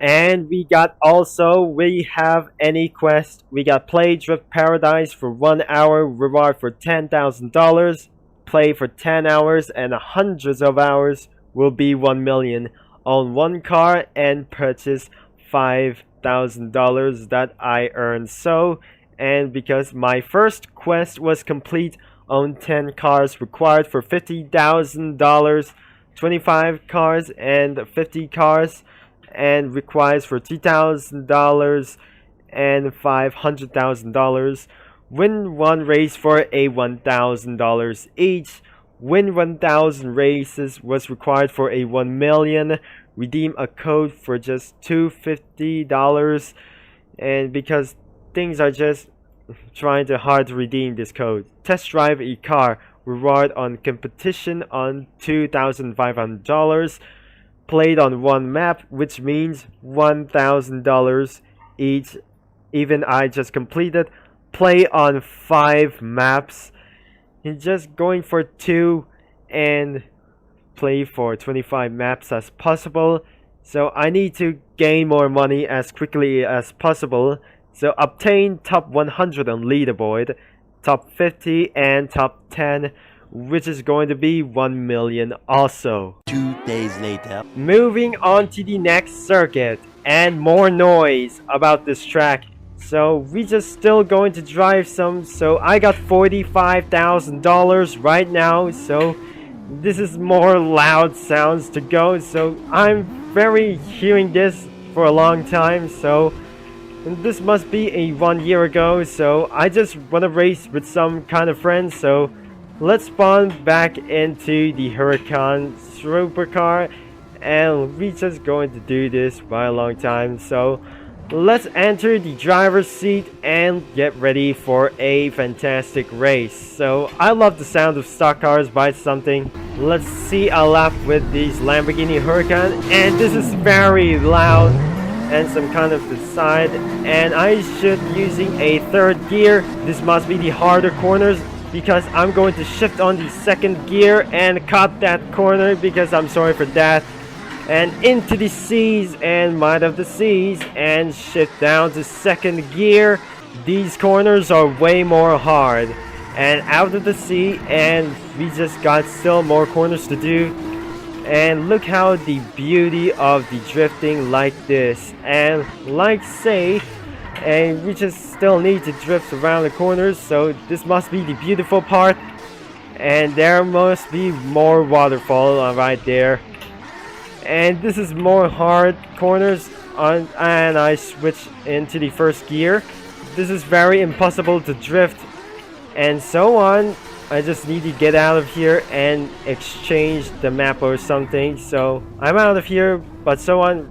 And we have any quest. We got Play Drift Paradise for 1 hour, reward for $10,000. Play for 10 hours and hundreds of hours will be 1 million. Own one car and purchase $5,000 that I earned. So, and because my first quest was complete, own 10 cars required for $50,000, 25 cars and 50 cars, and requires for $2,000 and $500,000. Win one race for a $1,000 each. Win 1,000 races was required for a 1 million. Redeem a code for just $250. And because things are just trying to hard to redeem this code. Test drive a car. Reward on competition on $2,500. Played on one map, which means $1,000 each. Even I just completed play on 5 maps. He's just going for 2 and play for 25 maps as possible. So I need to gain more money as quickly as possible. So obtain top 100 on leaderboard, top 50 and top 10, which is going to be 1 million also. 2 days later. Moving on to the next circuit, and more noise about this track. So we just still going to drive some. So I got $45,000 right now. So this is more loud sounds to go. So I'm very hearing this for a long time. So this must be a 1 year ago. So I just want to race with some kind of friends. So let's spawn back into the Huracan supercar, and we just going to do this by a long time. So let's enter the driver's seat and get ready for a fantastic race. So I love the sound of stock cars by something. Let's see a lap with these Lamborghini Huracan, and this is very loud and some kind of the side, and I should using a third gear. This must be the harder corners, because I'm going to shift on the second gear and cut that corner, because I'm sorry for that, and into the seas and might of the seas, and shift down to second gear. These corners are way more hard, and out of the sea, and we just got still more corners to do. And look how the beauty of the drifting like this, and like say, and we just still need to drift around the corners. So this must be the beautiful part, and there must be more waterfall right there, and this is more hard corners on, and I switch into the first gear. This is very impossible to drift and so on. I just need to get out of here and exchange the map or something. So I'm out of here, but so on.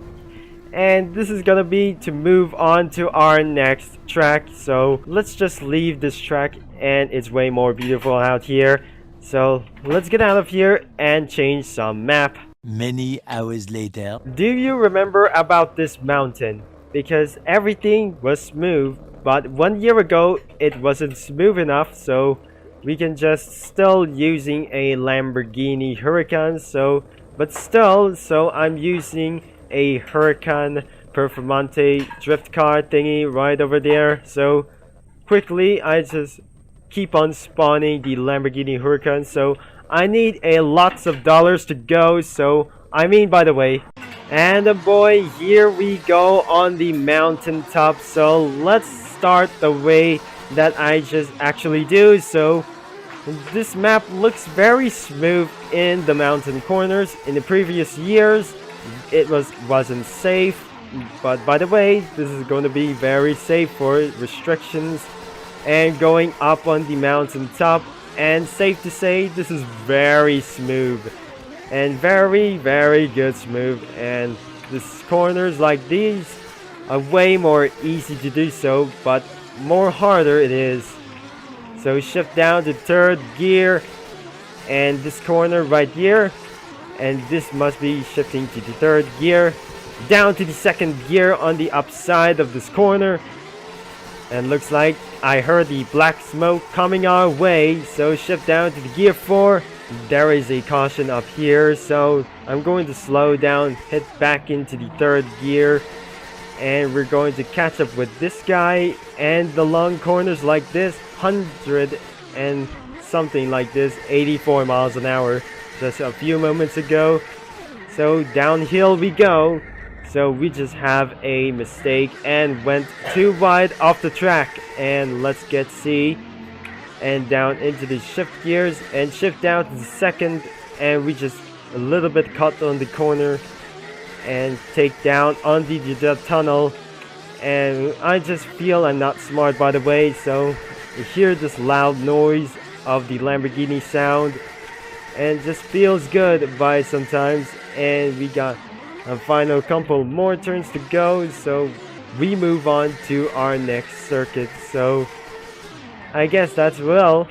And this is gonna be to move on to our next track. So let's just leave this track, and it's way more beautiful out here. So let's get out of here and change some map. Many hours later. Do you remember about this mountain? Because everything was smooth, but 1 year ago it wasn't smooth enough, so we can just still using a Lamborghini Huracan. So but still, so I'm using a Huracan Performante drift car thingy right over there. So quickly I just keep on spawning the Lamborghini Huracan. So I need a lots of dollars to go. So I mean, by the way, and boy, here we go on the mountaintop. So let's start the way that I just actually do. So this map looks very smooth in the mountain corners. In the previous years it wasn't safe, but by the way, this is going to be very safe for restrictions and going up on the mountain top. And safe to say, this is very smooth and very good smooth, and these corners like these are way more easy to do so, but more harder it is. So shift down to third gear, and this corner right here, and this must be shifting to the third gear, down to the second gear on the upside of this corner. And looks like I heard the black smoke coming our way, so shift down to the gear 4 there is a caution up here, so I'm going to slow down, hit back into the third gear, and we're going to catch up with this guy. And the long corners like this, 100 and something like this, 84 miles an hour just a few moments ago. So downhill we go. So we just have a mistake and went too wide off the track. And let's get C and down into the shift gears and shift down to the second, and we just a little bit cut on the corner and take down on the tunnel. And I just feel I'm not smart, by the way, so you hear this loud noise of the Lamborghini sound and just feels good by sometimes. And we got a final couple more turns to go, so we move on to our next circuit. So I guess that's well.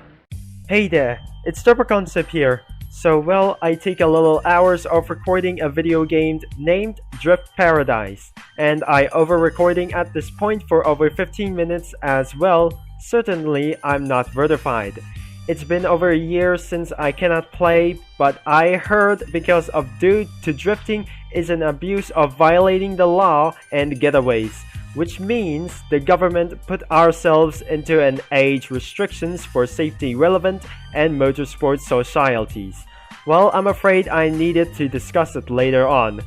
Hey there, it's Turbo Concept here. So well, I take a little hours of recording a video game named Drift Paradise, and I over recording at this point for over 15 minutes as well. Certainly I'm not verified. It's been over a year since I cannot play, but I heard because of due to drifting is an abuse of violating the law and getaways, which means the government put ourselves into an age restrictions for safety relevant and motorsport societies. Well, I'm afraid I needed to discuss it later on.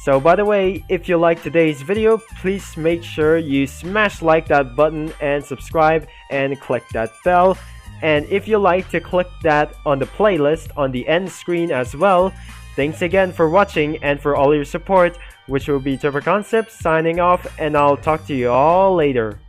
So by the way, if you like today's video, please make sure you smash like that button and subscribe and click that bell. And if you like to click that on the playlist on the end screen as well. Thanks again for watching and for all your support, which will be Turbo Concept signing off, and I'll talk to you all later.